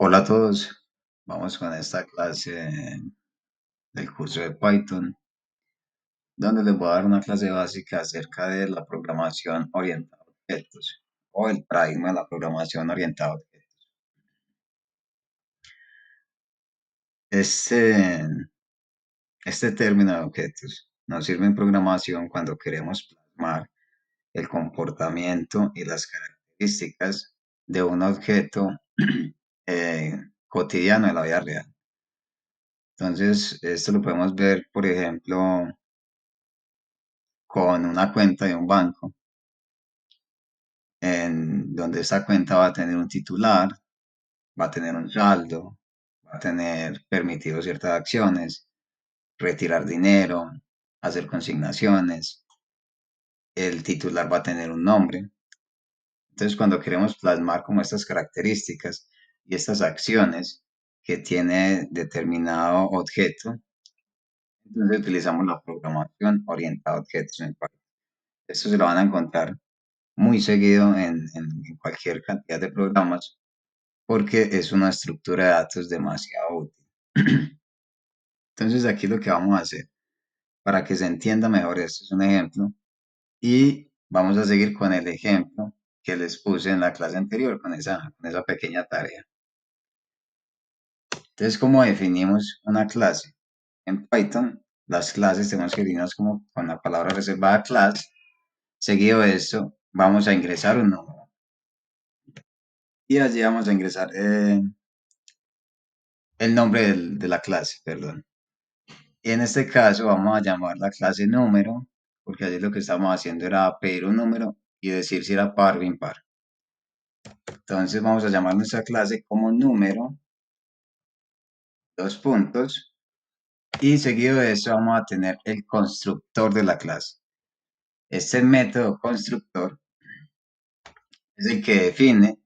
Hola a todos, vamos con esta clase del curso de Python, donde les voy a dar una clase básica acerca de la programación orientada a objetos o el paradigma de la programación orientada a objetos. Este, este término de objetos nos sirve en programación cuando queremos plasmar el comportamiento y las características de un objeto cotidiano de la vida real. Entonces, esto lo podemos ver, por ejemplo, con una cuenta de un banco, en donde esa cuenta va a tener un titular, va a tener un saldo, va a tener permitido ciertas acciones, retirar dinero, hacer consignaciones, el titular va a tener un nombre. Entonces, cuando queremos plasmar como estas características y estas acciones que tiene determinado objeto, entonces utilizamos la programación orientada a objetos en Python. Esto se lo van a encontrar muy seguido en cualquier cantidad de programas porque es una estructura de datos demasiado útil. Entonces aquí lo que vamos a hacer para que se entienda mejor, esto es un ejemplo y vamos a seguir con el ejemplo que les puse en la clase anterior con esa pequeña tarea. Entonces, ¿cómo definimos una clase? En Python, las clases tenemos que definirlas como con la palabra reservada class. Seguido de esto, vamos a ingresar un número y allí vamos a ingresar el nombre de la clase, perdón. Y en este caso vamos a llamar la clase número, porque allí lo que estamos haciendo era pedir un número y decir si era par o impar. Entonces vamos a llamar nuestra clase como número, dos puntos, y seguido de eso vamos a tener el constructor de la clase. Este método constructor es el que define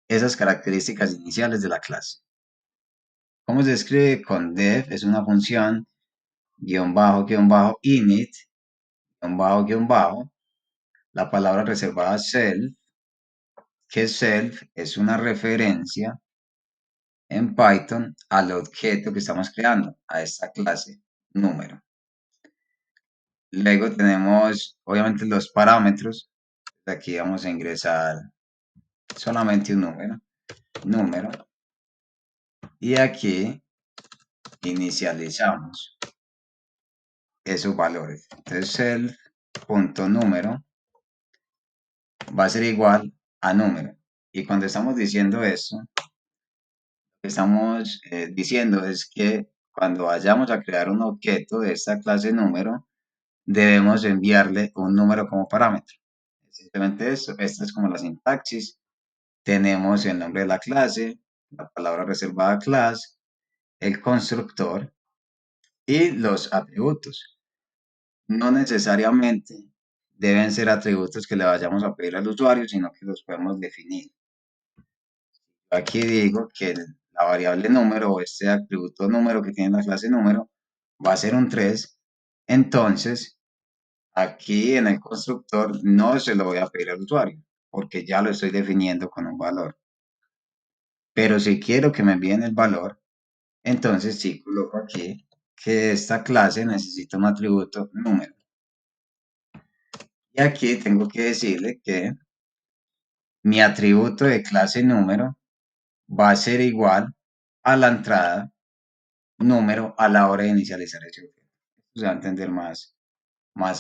esas características iniciales de la clase. ¿Cómo se escribe? Con def, es una función, guión bajo init, guión bajo, la palabra reservada self, que self es una referencia en Python al objeto que estamos creando, a esta clase número. Luego tenemos, obviamente, los parámetros. Aquí vamos a ingresar solamente un número, y aquí inicializamos esos valores. Entonces, self.número va a ser igual a número. Y cuando estamos diciendo eso, lo que estamos diciendo es que cuando vayamos a crear un objeto de esta clase número, debemos enviarle un número como parámetro. Simplemente eso, esta es como la sintaxis. Tenemos el nombre de la clase, la palabra reservada class, el constructor y los atributos. No necesariamente deben ser atributos que le vayamos a pedir al usuario, sino que los podemos definir. Aquí digo que la variable número o este atributo número que tiene la clase número va a ser un 3. Entonces, aquí en el constructor no se lo voy a pedir al usuario porque ya lo estoy definiendo con un valor. Pero si quiero que me envíen el valor, entonces sí coloco aquí que esta clase necesita un atributo número. Y aquí tengo que decirle que mi atributo de clase número va a ser igual a la entrada número a la hora de inicializar ese objeto. Esto se va a entender más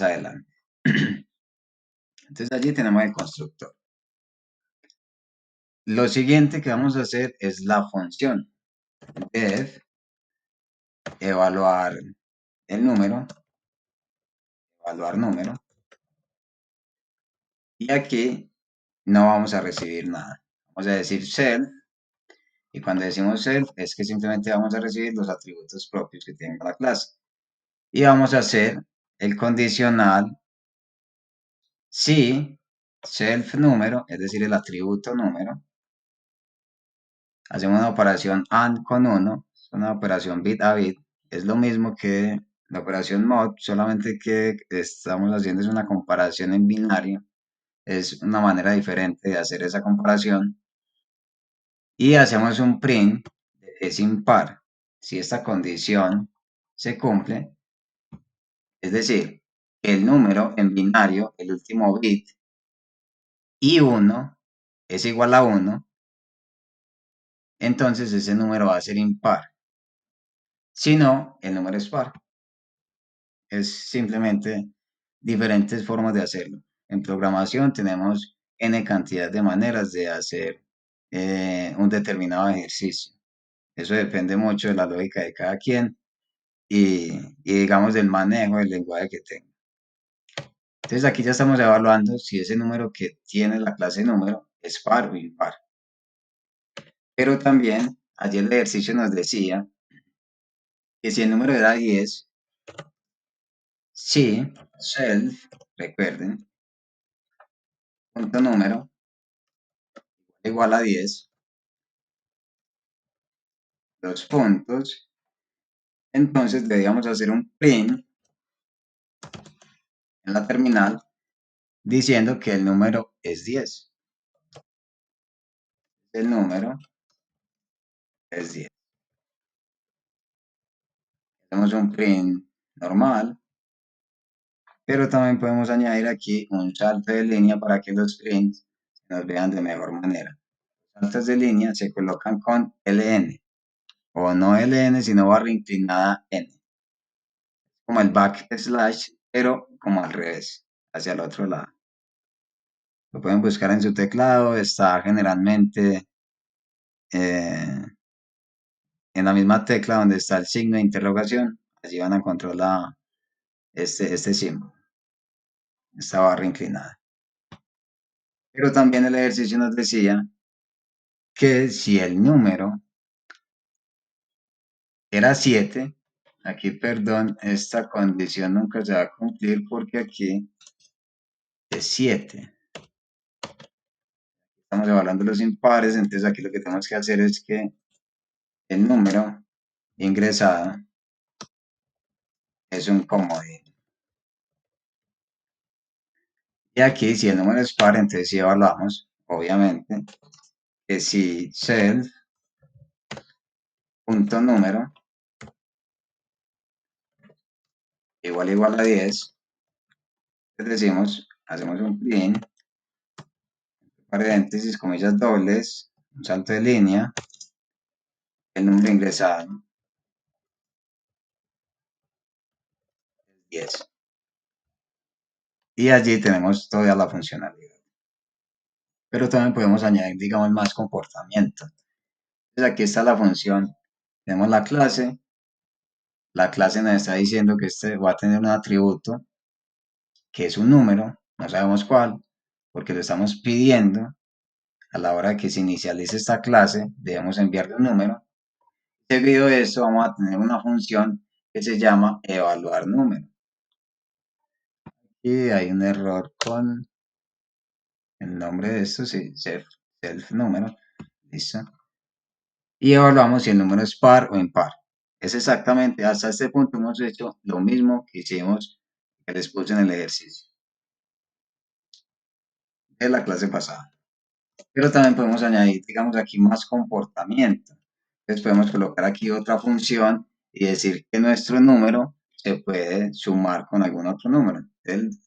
adelante. Entonces allí tenemos el constructor. Lo siguiente que vamos a hacer es la función def evaluar el número, evaluar número, y aquí no vamos a recibir nada. Vamos a decir self, y cuando decimos self es que simplemente vamos a recibir los atributos propios que tenga la clase. Y vamos a hacer el condicional si self número, es decir, el atributo número, hacemos una operación AND con 1, es una operación bit a bit, es lo mismo que la operación mod, solamente que estamos haciendo es una comparación en binario, es una manera diferente de hacer esa comparación. y hacemos un print de que es impar. Si esta condición se cumple, es decir, el número en binario, el último bit, y 1 es igual a 1, entonces ese número va a ser impar. Si no, el número es par. Es simplemente diferentes formas de hacerlo. En programación tenemos n cantidad de maneras de hacer un determinado ejercicio. Eso depende mucho de la lógica de cada quien y digamos del manejo del lenguaje que tenga. Entonces aquí ya estamos evaluando si ese número que tiene la clase número es par o impar. Pero también ayer el ejercicio nos decía que si el número era 10, si self, recuerden, punto número igual a 10, dos puntos, entonces debíamos hacer un print en la terminal diciendo que el número es 10. El número es 10. Hacemos un print normal, pero también podemos añadir aquí un salto de línea para que los prints nos vean de mejor manera. Los saltos de línea se colocan con LN, o no LN, sino barra inclinada N, como el backslash, pero como al revés, hacia el otro lado. Lo pueden buscar en su teclado, está generalmente en la misma tecla donde está el signo de interrogación, allí van a encontrar este símbolo, esta barra inclinada. Pero también el ejercicio nos decía que si el número era 7, aquí, perdón, esta condición nunca se va a cumplir porque aquí es 7. Estamos evaluando los impares, entonces aquí lo que tenemos que hacer es que el número ingresado es un comodín. Y aquí, si el número es par, entonces si evaluamos, obviamente, que si self punto número igual a 10, entonces decimos, hacemos un print, paréntesis, comillas dobles, un salto de línea, el número ingresado es 10. Y allí tenemos toda la funcionalidad. Pero también podemos añadir, digamos, más comportamiento. Entonces aquí está la función, tenemos la clase nos está diciendo que este va a tener un atributo que es un número, no sabemos cuál, porque lo estamos pidiendo. A la hora de que se inicialice esta clase, debemos enviarle un número. Seguido de esto, vamos a tener una función que se llama evaluar número. Y hay un error con el nombre de esto, sí, self número, listo. Y evaluamos si el número es par o impar. Es exactamente, hasta este punto hemos hecho lo mismo que hicimos, que les puse en el ejercicio de la clase pasada. Pero también podemos añadir, digamos, aquí más comportamiento. Entonces podemos colocar aquí otra función y decir que nuestro número se puede sumar con algún otro número. Entonces,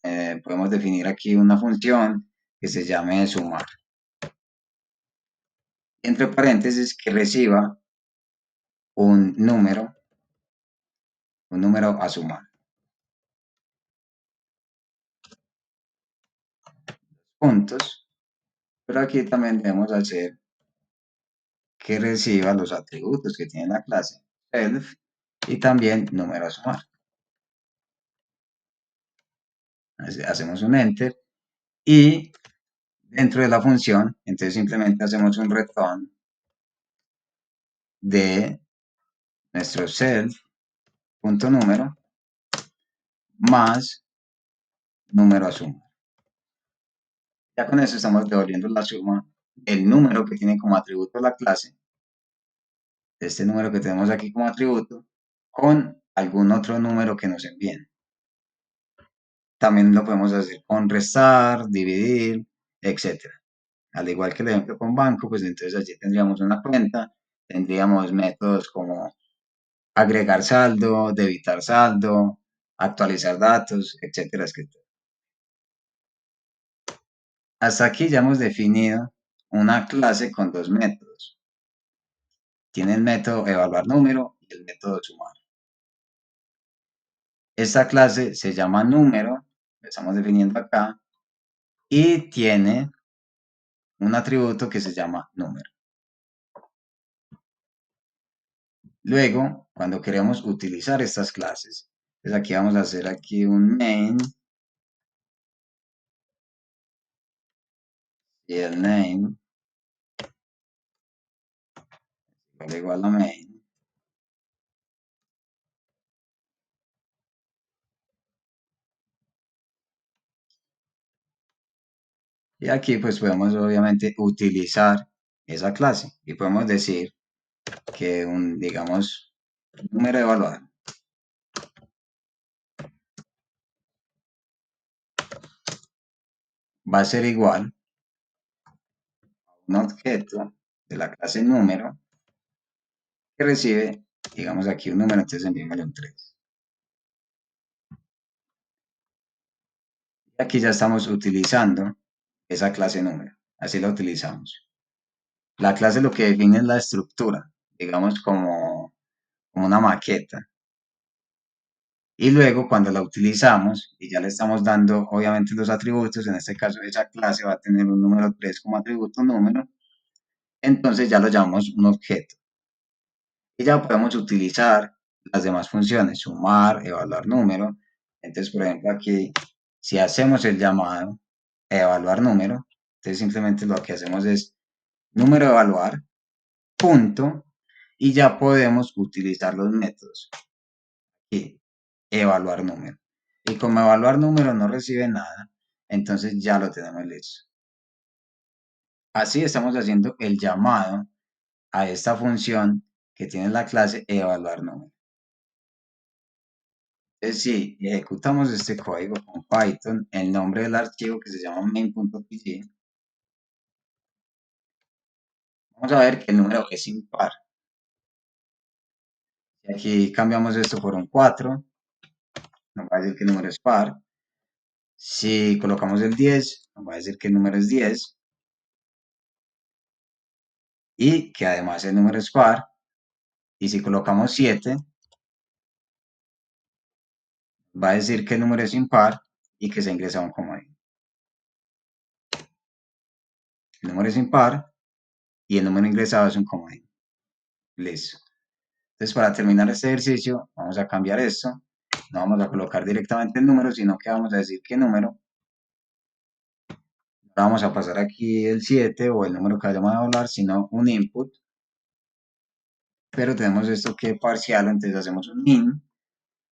podemos definir aquí una función que se llame sumar. Entre paréntesis, que reciba un número a sumar. Puntos. Pero aquí también debemos hacer que reciba los atributos que tiene la clase self y también número a sumar. Hacemos un enter y dentro de la función, entonces simplemente hacemos un return de nuestro self.número más número a suma. Ya con eso estamos devolviendo la suma del número que tiene como atributo la clase, este número que tenemos aquí como atributo, con algún otro número que nos envíen. También lo podemos hacer con restar, dividir, etc. Al igual que el ejemplo con banco, pues entonces allí tendríamos una cuenta, tendríamos métodos como agregar saldo, debitar saldo, actualizar datos, etcétera, etcétera. Hasta aquí ya hemos definido una clase con dos métodos. Tiene el método evaluar número y el método sumar. Esta clase se llama número, lo estamos definiendo acá, y tiene un atributo que se llama número. Luego, cuando queremos utilizar estas clases, pues aquí vamos a hacer aquí un main y el name igual a main. Y aquí pues podemos obviamente utilizar esa clase y podemos decir que digamos, número de evaluar va a ser igual a un objeto de la clase número que recibe, digamos aquí un número, entonces enviémosle un 3. Y aquí ya estamos utilizando esa clase número, así la utilizamos. La clase lo que define es la estructura, digamos como una maqueta. Y luego cuando la utilizamos y ya le estamos dando obviamente los atributos, en este caso esa clase va a tener un número 3 como atributo número, entonces ya lo llamamos un objeto. Y ya podemos utilizar las demás funciones, sumar, evaluar número. Entonces, por ejemplo, aquí, si hacemos el llamado evaluar número, entonces simplemente lo que hacemos es número evaluar, punto, y ya podemos utilizar los métodos. Aquí, evaluar número. Y como evaluar número no recibe nada, entonces ya lo tenemos listo. Así estamos haciendo el llamado a esta función que tiene la clase evaluar número. Entonces, si ejecutamos este código con Python, el nombre del archivo que se llama main.py, vamos a ver que el número es impar. Si aquí cambiamos esto por un 4, nos va a decir que el número es par. Si colocamos el 10, nos va a decir que el número es 10 y que además el número es par. Y si colocamos 7, va a decir que el número es impar y que se ingresa un comodín. El número es impar y el número ingresado es un comodín. Listo. Entonces, para terminar este ejercicio, vamos a cambiar esto. No vamos a colocar directamente el número, sino que vamos a decir qué número. No vamos a pasar aquí el 7 o el número que vayamos a hablar, sino un input. Pero tenemos esto que parcial, entonces hacemos un in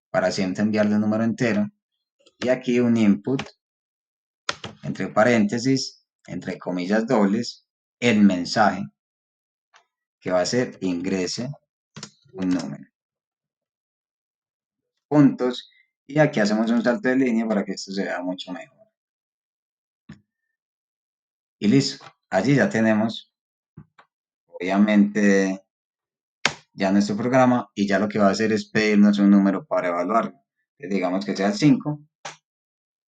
para siempre enviarle un número entero. Y aquí un input, entre paréntesis, entre comillas dobles, el mensaje que va a ser ingrese un número. Puntos. Y aquí hacemos un salto de línea para que esto se vea mucho mejor. Y listo. Allí ya tenemos, obviamente, ya nuestro programa y ya lo que va a hacer es pedirnos un número para evaluarlo. Entonces, digamos que sea el 5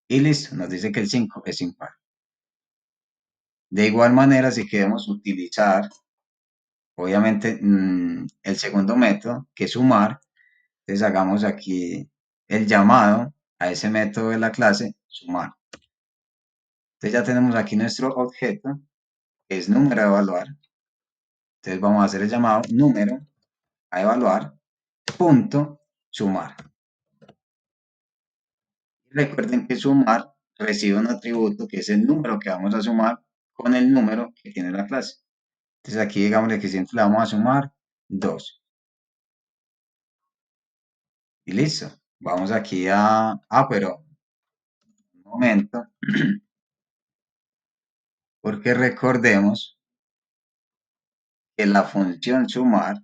y listo, nos dice que el 5 es impar. De igual manera, si queremos utilizar, obviamente, el segundo método, que es sumar, entonces hagamos aquí el llamado a ese método de la clase sumar. Entonces ya tenemos aquí nuestro objeto, que es número a evaluar. Entonces vamos a hacer el llamado número a evaluar, punto, sumar. Recuerden que sumar recibe un atributo que es el número que vamos a sumar con el número que tiene la clase. Entonces aquí digámosle que siempre le vamos a sumar 2. Y listo. Vamos aquí pero un momento, porque recordemos que la función sumar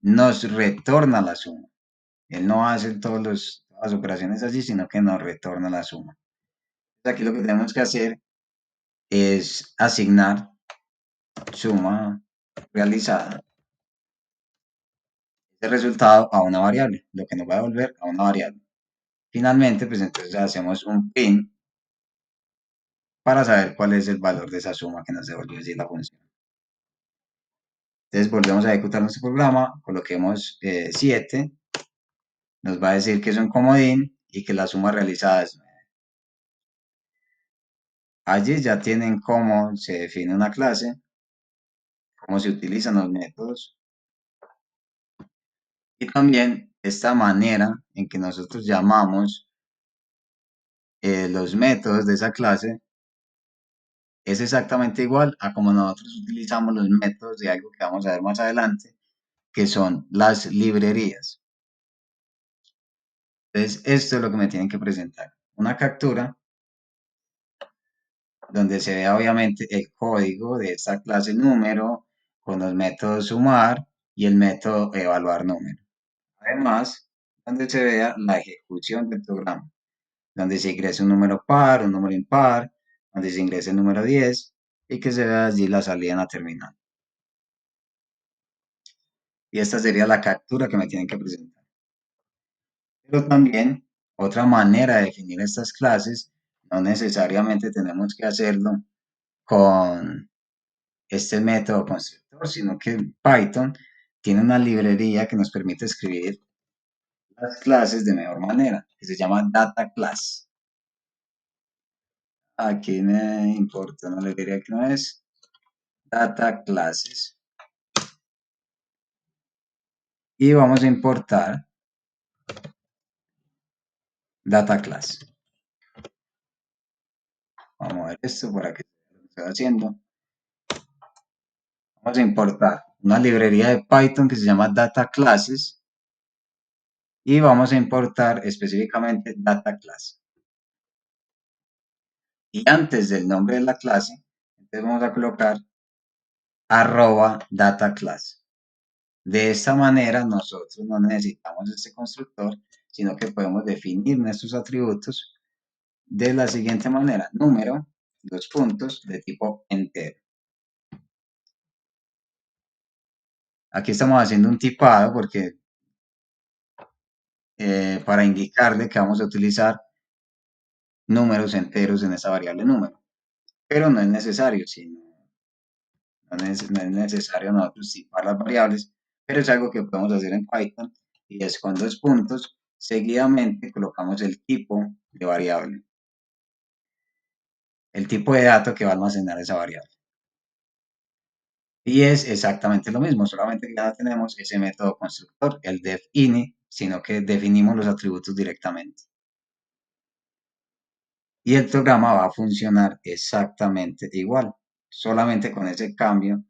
nos retorna la suma. Él no hace todas las operaciones así, sino que nos retorna la suma. Entonces aquí lo que tenemos que hacer es asignar suma realizada, el resultado a una variable, lo que nos va a devolver a una variable. Finalmente, pues entonces hacemos un print para saber cuál es el valor de esa suma que nos devolvió allí la función. Entonces volvemos a ejecutar nuestro programa, coloquemos 7, nos va a decir que es un comodín y que la suma realizada es 9. Allí ya tienen cómo se define una clase, cómo se utilizan los métodos y también esta manera en que nosotros llamamos los métodos de esa clase es exactamente igual a como nosotros utilizamos los métodos de algo que vamos a ver más adelante, que son las librerías. Entonces, esto es lo que me tienen que presentar. Una captura donde se vea obviamente el código de esta clase número con los métodos sumar y el método evaluar número. Además, donde se vea la ejecución del programa, donde se ingresa un número par, un número impar, donde se ingresa el número 10 y que se vea allí la salida en la terminal. Y esta sería la captura que me tienen que presentar. Pero también otra manera de definir estas clases, no necesariamente tenemos que hacerlo con este método constructor, sino que Python tiene una librería que nos permite escribir las clases de mejor manera, que se llama Data Class. Aquí me importa una librería que no es Data Classes. Y vamos a importar Data Class. Vamos a ver esto por aquí, lo que estoy haciendo. Vamos a importar una librería de Python que se llama Data Classes y vamos a importar específicamente Data Class. Y antes del nombre de la clase, entonces vamos a colocar @dataclass. De esta manera nosotros no necesitamos este constructor, sino que podemos definir nuestros atributos de la siguiente manera: número, dos puntos, de tipo entero. Aquí estamos haciendo un tipado porque para indicarle que vamos a utilizar números enteros en esa variable número, pero no es necesario, no es necesario nosotros tipar las variables, pero es algo que podemos hacer en Python y es con dos puntos, seguidamente colocamos el tipo de variable, el tipo de dato que va a almacenar esa variable. Y es exactamente lo mismo, solamente que ya no tenemos ese método constructor, el define, sino que definimos los atributos directamente. Y el programa va a funcionar exactamente igual, solamente con ese cambio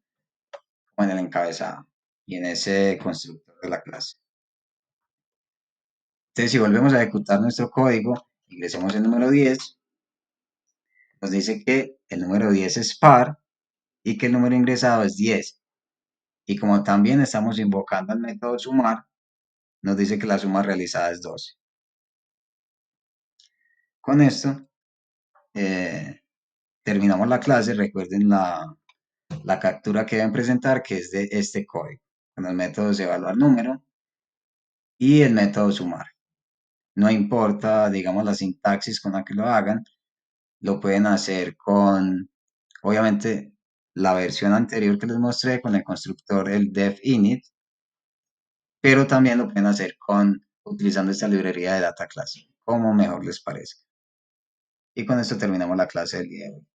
en el encabezado y en ese constructor de la clase. Entonces, si volvemos a ejecutar nuestro código, ingresemos el número 10, nos dice que el número 10 es par y que el número ingresado es 10. Y como también estamos invocando el método sumar, nos dice que la suma realizada es 12. Con esto, terminamos la clase. Recuerden la captura que deben presentar, que es de este código, con los métodos evaluar número y el método sumar. No importa, digamos, la sintaxis con la que lo hagan, lo pueden hacer con, obviamente, la versión anterior que les mostré con el constructor, el definit, pero también lo pueden hacer utilizando esta librería de data class, como mejor les parezca. Y con esto terminamos la clase del día de hoy.